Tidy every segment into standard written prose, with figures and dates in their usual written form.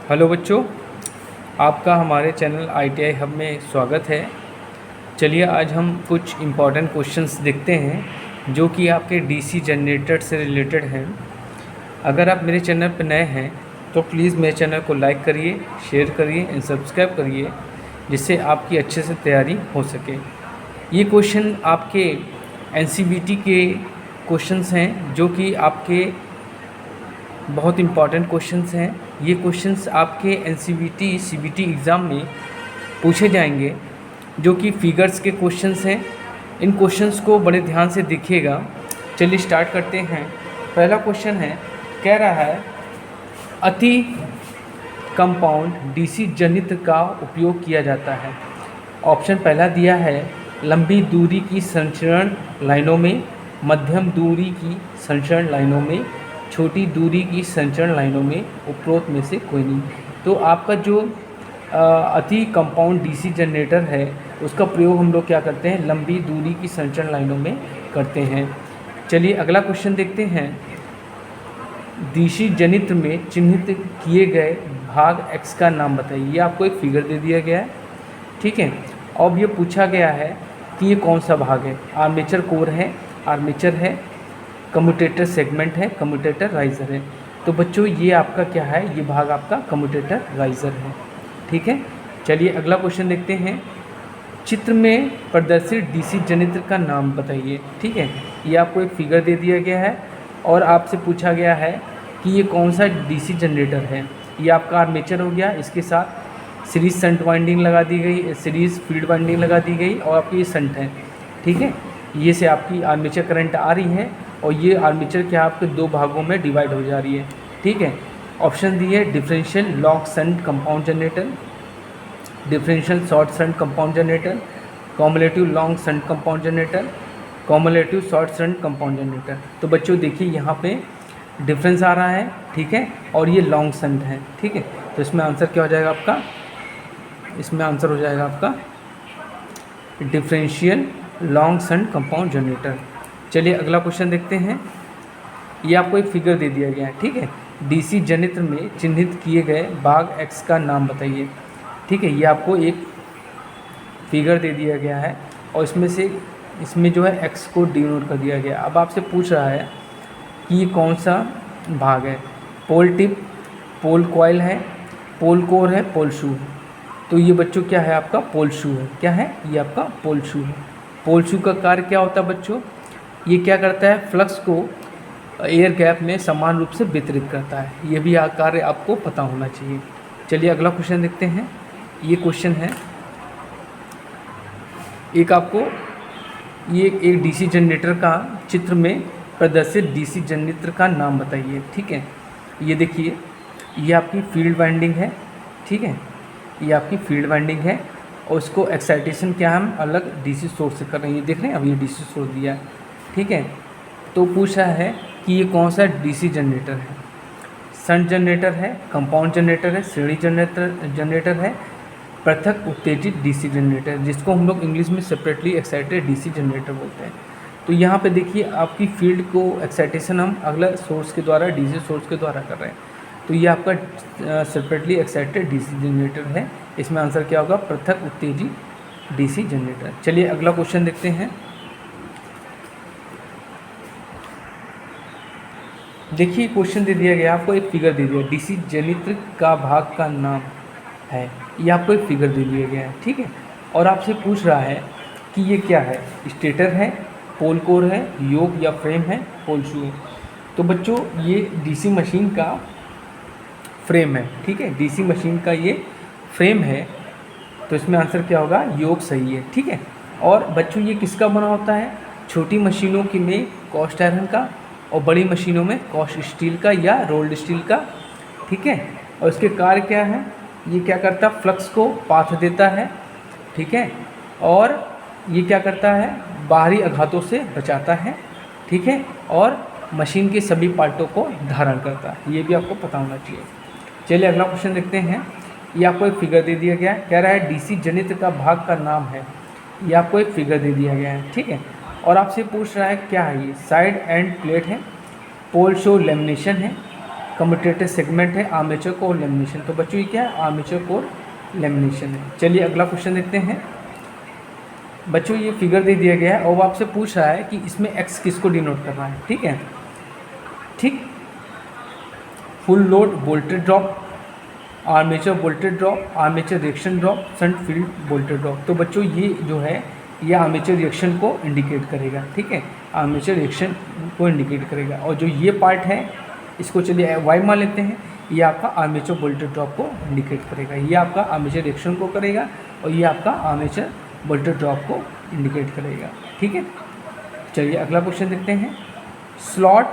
Hello बच्चों, आपका हमारे चैनल ITI हब में स्वागत है। चलिए आज हम कुछ इम्पॉर्टेंट क्वेश्चंस देखते हैं जो कि आपके DC जनरेटर से रिलेटेड हैं। अगर आप मेरे चैनल पर नए हैं तो प्लीज़ मेरे चैनल को लाइक करिए, शेयर करिए एंड सब्सक्राइब करिए, जिससे आपकी अच्छे से तैयारी हो सके। ये क्वेश्चन आपके NCVT के क्वेश्चंस हैं जो कि आपके बहुत इम्पॉर्टेंट क्वेश्चंस हैं। ये क्वेश्चंस आपके NCVT CBT एग्ज़ाम में पूछे जाएंगे, जो कि फिगर्स के क्वेश्चंस हैं। इन क्वेश्चंस को बड़े ध्यान से देखिएगा। चलिए स्टार्ट करते हैं। पहला क्वेश्चन है, कह रहा है अति कंपाउंड DC जनित्र का उपयोग किया जाता है। ऑप्शन पहला दिया है लंबी दूरी की संचरण लाइनों में, मध्यम दूरी की संचरण लाइनों में, छोटी दूरी की संचरण लाइनों में, उपरोक्त में से कोई नहीं। तो आपका जो अति कंपाउंड DC जनरेटर है उसका प्रयोग हम लोग क्या करते हैं, लंबी दूरी की संचरण लाइनों में करते हैं। चलिए अगला क्वेश्चन देखते हैं। DC जनित्र में चिन्हित किए गए भाग X का नाम बताइए। ये आपको एक फिगर दे दिया गया है, ठीक है। अब ये पूछा गया है कि ये कौन सा भाग है। आर्मेचर कोर है, आर्मेचर है, कम्यूटेटर सेगमेंट है, कम्यूटेटर राइजर है। तो बच्चों ये आपका क्या है, ये भाग आपका कम्यूटेटर राइजर है, ठीक है। चलिए अगला क्वेश्चन देखते हैं। चित्र में प्रदर्शित DC जनित्र का नाम बताइए, ठीक है। ये आपको एक फिगर दे दिया गया है और आपसे पूछा गया है कि ये कौन सा DC जनरेटर है। ये आपका आर्मेचर हो गया, इसके साथ सीरीज शंट वाइंडिंग लगा दी गई, सीरीज फील्ड वाइंडिंग लगा दी गई और आपकी ये शंट है, ठीक है। ये से आपकी आर्मेचर करंट आ रही है और ये आर्मेचर क्या आपके दो भागों में डिवाइड हो जा रही है, ठीक है। ऑप्शन दिए differential long shunt compound generator, differential short shunt compound generator, cumulative long shunt compound generator, cumulative short shunt compound generator. तो बच्चों देखिए यहाँ पे डिफरेंस आ रहा है, ठीक है, और ये लॉन्ग शंट है, ठीक है। तो इसमें आंसर क्या हो जाएगा आपका, इसमें आंसर हो जाएगा आपका differential long shunt compound generator. चलिए अगला क्वेश्चन देखते हैं। ये आपको एक फिगर दे दिया गया है, ठीक है। DC जनित्र में चिन्हित किए गए भाग X का नाम बताइए, ठीक है। ये आपको एक फिगर दे दिया गया है और इसमें जो है X को डिनोट कर दिया गया। अब आपसे पूछ रहा है कि ये कौन सा भाग है। पोल टिप, पोल कॉइल है, पोल कोर है, पोल शू है। तो ये बच्चों क्या है, आपका पोल शू है। क्या है, ये आपका पोल शू है। पोल शू का कार्य क्या होता है बच्चों, ये क्या करता है, फ्लक्स को एयर गैप में समान रूप से वितरित करता है। ये भी कार्य आपको पता होना चाहिए। चलिए अगला क्वेश्चन देखते हैं। ये क्वेश्चन है एक आपको ये एक DC जनरेटर का चित्र में प्रदर्शित DC जनरेटर का नाम बताइए, ठीक है। ये देखिए, ये आपकी फील्ड वाइंडिंग है, ठीक है। ये आपकी फील्ड वाइंडिंग है और उसको एक्साइटेशन क्या हम अलग DC सोर्स से कर रहे हैं। ये देख रहे हैं, अब ये DC सोर्स दिया है, ठीक है। तो पूछा है कि ये कौन सा DC जनरेटर है। शंट जनरेटर है, कंपाउंड जनरेटर है, श्रेणी जनरेटर है, पृथक उत्तेजित DC जनरेटर, जिसको हम लोग इंग्लिश में सेपरेटली एक्साइटेड DC जनरेटर बोलते हैं। तो यहाँ पे देखिए आपकी फील्ड को एक्साइटेशन हम अगला सोर्स के द्वारा DC सोर्स के द्वारा कर रहे हैं। तो ये आपका सेपरेटली एक्साइटेड DC जनरेटर है। इसमें आंसर क्या होगा, पृथक उत्तेजित DC जनरेटर। चलिए अगला क्वेश्चन देखते हैं। देखिए क्वेश्चन दे दिया गया, आपको एक फिगर दे दिया, DC जनित्र का भाग का नाम है। ये आपको एक फिगर दे दिया गया है, ठीक है। और आपसे पूछ रहा है कि ये क्या है, स्टेटर है, पोल कोर है, योक या फ्रेम है, पोल शू है। तो बच्चों ये DC मशीन का फ्रेम है, ठीक है। DC मशीन का ये फ्रेम है, तो इसमें आंसर क्या होगा, योक सही है, ठीक है। और बच्चों ये किसका बना होता है, छोटी मशीनों की में कास्ट आयरन का और बड़ी मशीनों में कास्ट स्टील का या रोल्ड स्टील का, ठीक है। और इसके कार्य क्या है, ये क्या करता है, फ्लक्स को पाथ देता है, ठीक है। और ये क्या करता है, बाहरी आघातों से बचाता है, ठीक है। और मशीन के सभी पार्टों को धारण करता है। ये भी आपको पता होना चाहिए। चलिए अगला क्वेश्चन देखते हैं। ये आपको एक फिगर दे दिया गया है, कह रहा है DC जनित्र का भाग का नाम है। ये आपको एक फिगर दे दिया गया है, ठीक है। और आपसे पूछ रहा है क्या है, ये साइड एंड प्लेट है, पोल शो लेमिनेशन है, कम्यूटेटर सेगमेंट है, आर्मेचर कोर लेमिनेशन। तो बच्चों ये क्या है, आर्मेचर कोर लेमिनेशन है। चलिए अगला क्वेश्चन देखते हैं। बच्चों ये फिगर दे दिया गया है और वो आपसे पूछ रहा है कि इसमें एक्स किसको डिनोट कर रहा है। ठीक है, ठीक, full load voltage drop, armature voltage drop, armature reaction drop, shunt field voltage drop. तो बच्चों ये जो है ये आर्मेचर रिएक्शन को इंडिकेट करेगा। ठीक है, आर्मेचर रिएक्शन को इंडिकेट करेगा। और जो ये पार्ट है इसको चलिए वाई मान लेते हैं, ये आपका आर्मेचर वोल्टेज ड्रॉप को इंडिकेट करेगा। ये आपका आर्मेचर रिएक्शन को करेगा और ये आपका आर्मेचर वोल्टेज ड्रॉप को इंडिकेट करेगा। ठीक है, चलिए अगला क्वेश्चन देखते हैं। स्लॉट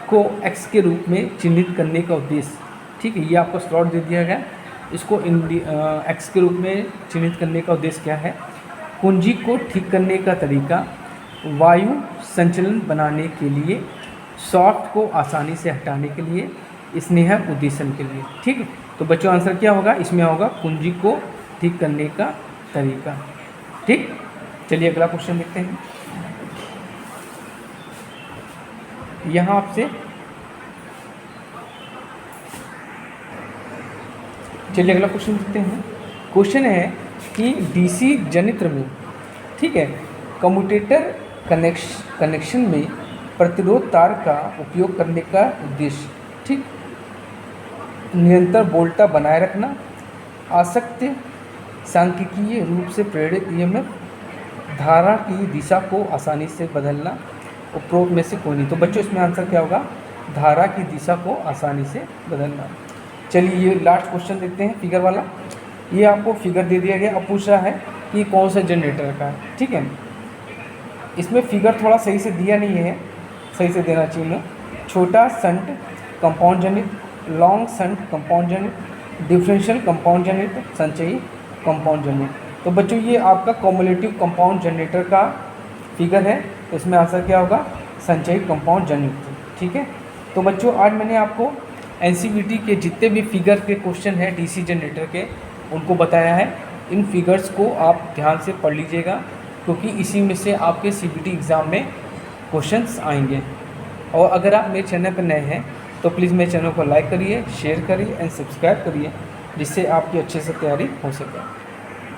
को एक्स के रूप में चिन्हित करने का उद्देश्य। ठीक है, ये आपको स्लॉट दे दिया गया, इसको एक्स के रूप में चिन्हित करने का उद्देश्य क्या है। कुंजी को ठीक करने का तरीका, वायु संचलन बनाने के लिए, सॉफ्ट को आसानी से हटाने के लिए, स्नेह उद्देशन के लिए। ठीक है, तो बच्चों आंसर क्या होगा, इसमें होगा कुंजी को ठीक करने का तरीका। ठीक, चलिए अगला क्वेश्चन देखते हैं। यहाँ आपसे चलिए अगला क्वेश्चन देखते हैं। क्वेश्चन है कि डीसी जनरेटर में, ठीक है, कम्यूटेटर कनेक्शन में प्रतिरोध तार का उपयोग करने का उद्देश्य। ठीक, निरंतर वोल्टता बनाए रखना, आसक्ति सांख्यिकीय रूप से प्रेरित ईएमएफ, धारा की दिशा को आसानी से बदलना, उपरोक्त में से कोई नहीं। तो बच्चों इसमें आंसर क्या होगा, धारा की दिशा को आसानी से बदलना। चलिए ये लास्ट क्वेश्चन देखते हैं, फिगर वाला। ये आपको फिगर दे दिया गया, अब पूछ रहा है कि कौन सा जनरेटर का है। ठीक है, इसमें फिगर थोड़ा सही से दिया नहीं है, सही से देना चाहिए। छोटा संट कंपाउंड जनित, लॉन्ग संट कंपाउंड जनित, डिफरेंशियल कंपाउंड जनित, संचयी कंपाउंड जनित। तो बच्चों ये आपका कॉम्युलेटिव कंपाउंड जनरेटर का फिगर है, तो इसमें आंसर क्या होगा, संचयी कंपाउंड जनित। ठीक है, तो बच्चों आज मैंने आपको एनसीईआरटी के जितने भी फिगर के क्वेश्चन हैं डीसी जनरेटर के, उनको बताया है। इन फिगर्स को आप ध्यान से पढ़ लीजिएगा, क्योंकि इसी में से आपके सीबीटी एग्ज़ाम में क्वेश्चंस आएंगे। और अगर आप मेरे चैनल पर नए हैं तो प्लीज़ मेरे चैनल को लाइक करिए, शेयर करिए एंड सब्सक्राइब करिए, जिससे आपकी अच्छे से तैयारी हो सके।